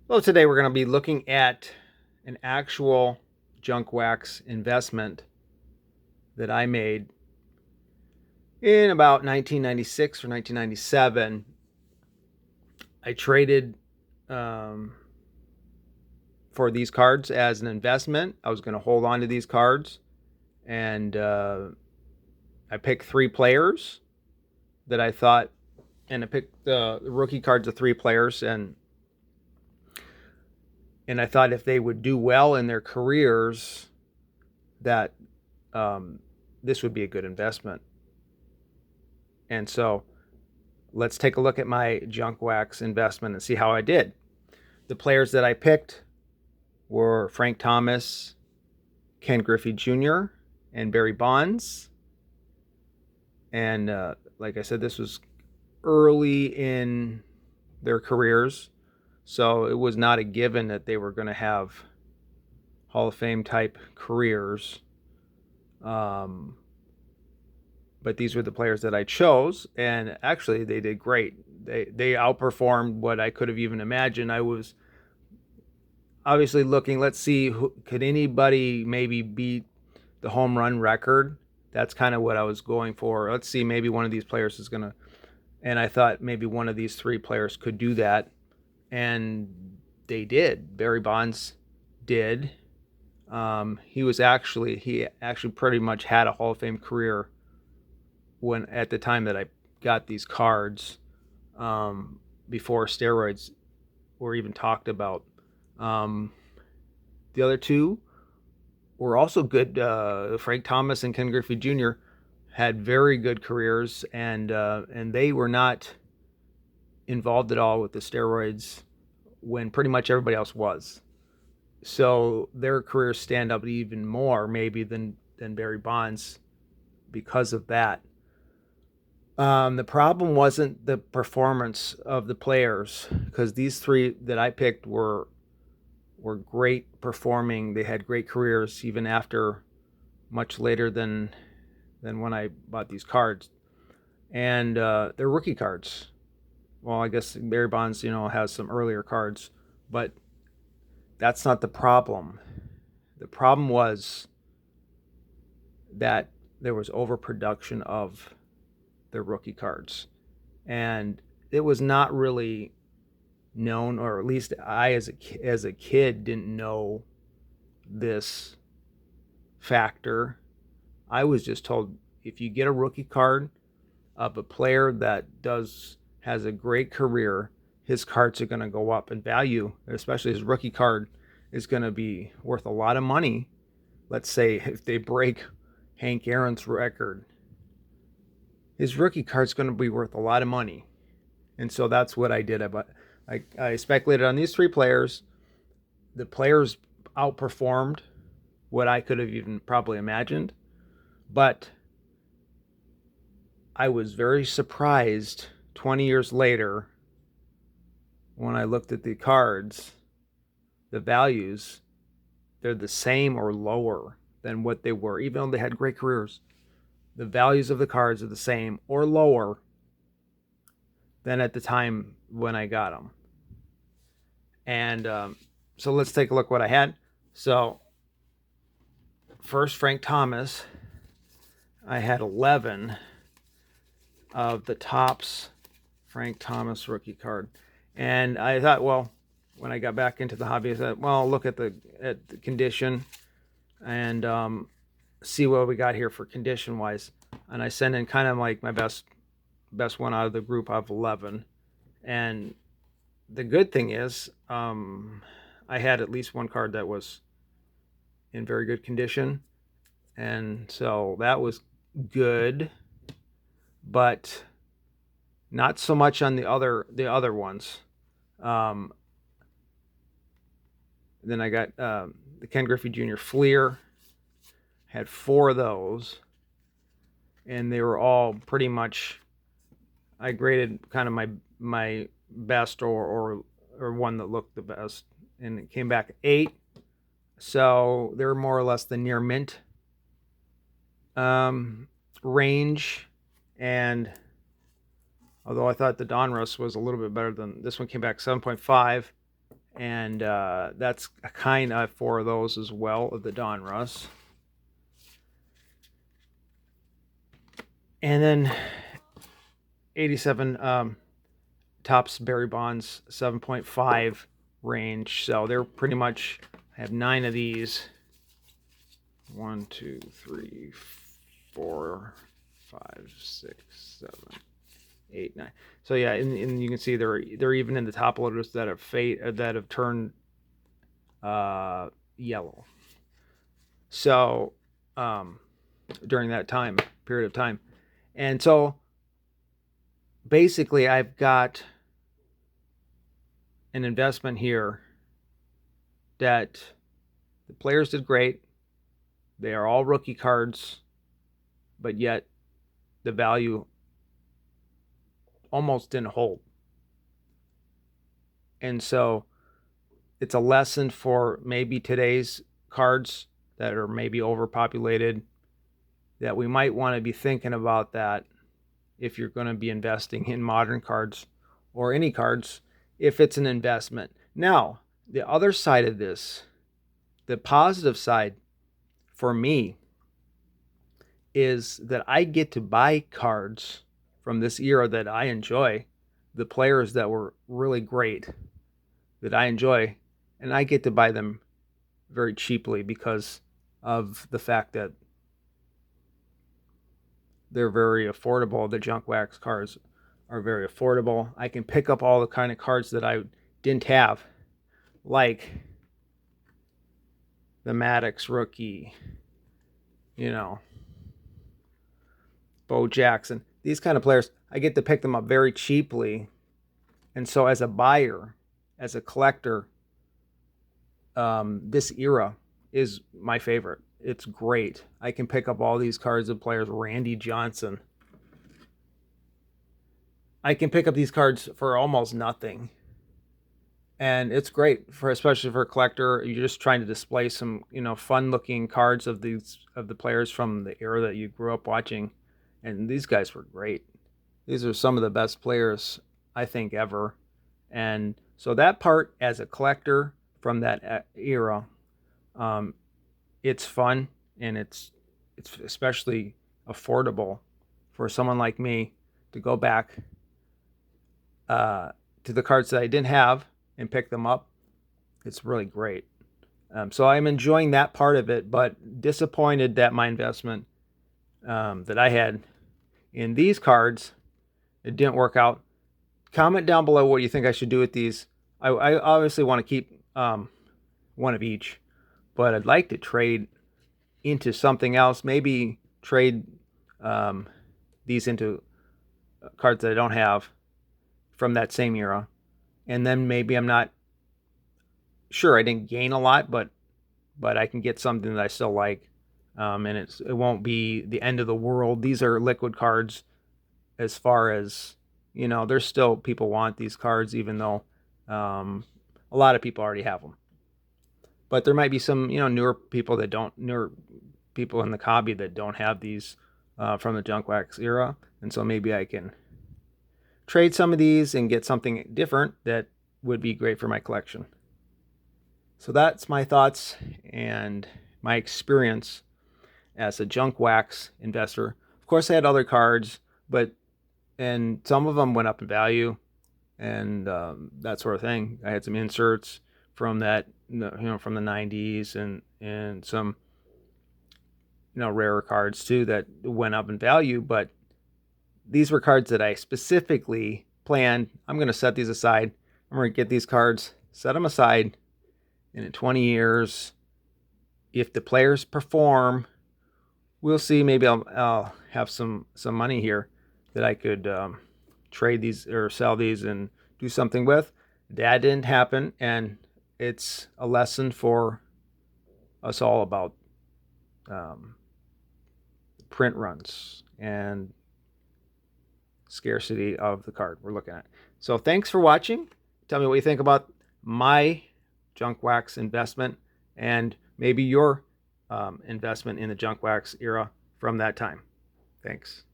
Well, today we're going to be looking at an actual junk wax investment that I made in about 1996 or 1997. I traded um, for these cards as an investment. I was going to hold on to these cards, and I picked three players that I thought, and I picked the rookie cards of three players, and I thought if they would do well in their careers, that um, this would be a good investment. And so let's take a look at my junk wax investment and see how I did. The players that I picked were Frank Thomas, Ken Griffey Jr., and Barry Bonds. And like I said, this was early in their careers. So it was not a given that they were going to have Hall of Fame type careers. Um, but these were the players that I chose, and actually they did great. They outperformed what I could have even imagined. I was obviously looking. Let's see, could anybody maybe beat the home run record? That's kind of what I was going for. Let's see, maybe one of these players is gonna. And I thought maybe one of these three players could do that, and they did. Barry Bonds did. He actually pretty much had a Hall of Fame career when at the time that I got these cards, before steroids were even talked about. Um, the other two were also good. Frank Thomas and Ken Griffey Jr. had very good careers, and they were not involved at all with the steroids when pretty much everybody else was. So their careers stand up even more maybe than Barry Bonds because of that. The problem wasn't the performance of the players, because these three that I picked were great performing. They had great careers even after much later than when I bought these cards, and they're rookie cards. Well, I guess Barry Bonds, has some earlier cards, but that's not the problem. The problem was that there was overproduction of the rookie cards, and it was not really known, or at least I, as a kid, didn't know this factor. I was just told if you get a rookie card of a player that does has a great career, his cards are going to go up in value, especially his rookie card is going to be worth a lot of money. Let's say if they break Hank Aaron's record, his rookie card's going to be worth a lot of money. And so that's what I did. I speculated on these three players. The players outperformed what I could have even probably imagined. But I was very surprised 20 years later when I looked at the cards, the values, they're the same or lower than what they were, even though they had great careers. The values of the cards are the same or lower than at the time when I got them. And so let's take a look what I had. So first, Frank Thomas. I had 11 of the Topps Frank Thomas rookie card. And I thought, well, when I got back into the hobby, I thought, well, I'll look at the condition and see what we got here for condition wise. And I sent in kind of like my best one out of the group of 11. And the good thing is, I had at least one card that was in very good condition, and so that was good, but not so much on the other ones. Um, then I got the Ken Griffey Jr. Fleer. Had four of those, and they were all pretty much. I graded kind of my best or one that looked the best, and it came back 8. So they're more or less the near mint range. And although I thought the Donruss was a little bit better than this one, came back 7.5, And that's a kind of 4 of those as well, of the Donruss. And then 87 Topps Barry Bonds 7.5 range. So they're pretty much, I have 9 of these. 1, 2, 3, 4, 5, 6, 7, 8, 9. So yeah, and you can see they're even in the top loaders that have turned yellow. So during that period of time, and so basically I've got an investment here that the players did great. They are all rookie cards, but yet the value almost didn't hold. And so it's a lesson for maybe today's cards that are maybe overpopulated, that we might want to be thinking about that if you're going to be investing in modern cards or any cards, if it's an investment. Now, the other side of this, the positive side for me, is that I get to buy cards from this era that I enjoy, the players that were really great that I enjoy, and I get to buy them very cheaply because of the fact that they're very affordable. The junk wax cards are very affordable. I can pick up all the kind of cards that I didn't have, like the Maddox rookie, Bo Jackson. These kind of players, I get to pick them up very cheaply. And so as a buyer, as a collector, this era is my favorite. It's great. I can pick up all these cards of players. Randy Johnson. I can pick up these cards for almost nothing. And it's great especially for a collector. You're just trying to display some, fun-looking cards of the players from the era that you grew up watching. And these guys were great. These are some of the best players, I think, ever. And so that part, as a collector from that era, it's fun, and it's especially affordable for someone like me to go back to the cards that I didn't have and pick them up. It's really great. So I'm enjoying that part of it, but disappointed that my investment that I had in these cards, it didn't work out. Comment down below what you think I should do with these. I obviously want to keep one of each, but I'd like to trade into something else. Maybe trade these into cards that I don't have from that same era. And then maybe I'm not sure, I didn't gain a lot, but I can get something that I still like. And it won't be the end of the world. These are liquid cards as far as, there's still people want these cards, even though a lot of people already have them. But there might be some, newer people in the hobby that don't have these from the junk wax era. And so maybe I can trade some of these and get something different that would be great for my collection. So that's my thoughts and my experience as a junk wax investor. Of course, I had other cards, and some of them went up in value and that sort of thing. I had some inserts from that, from the 90s and some, rarer cards too that went up in value. But these were cards that I specifically planned. I'm going to set these aside. I'm going to get these cards, set them aside, and in 20 years, if the players perform, we'll see. Maybe I'll have some money here that I could trade these or sell these and do something with. That didn't happen, and it's a lesson for us all about print runs and scarcity of the card we're looking at. So thanks for watching. Tell me what you think about my junk wax investment and maybe your investment in the junk wax era from that time. Thanks.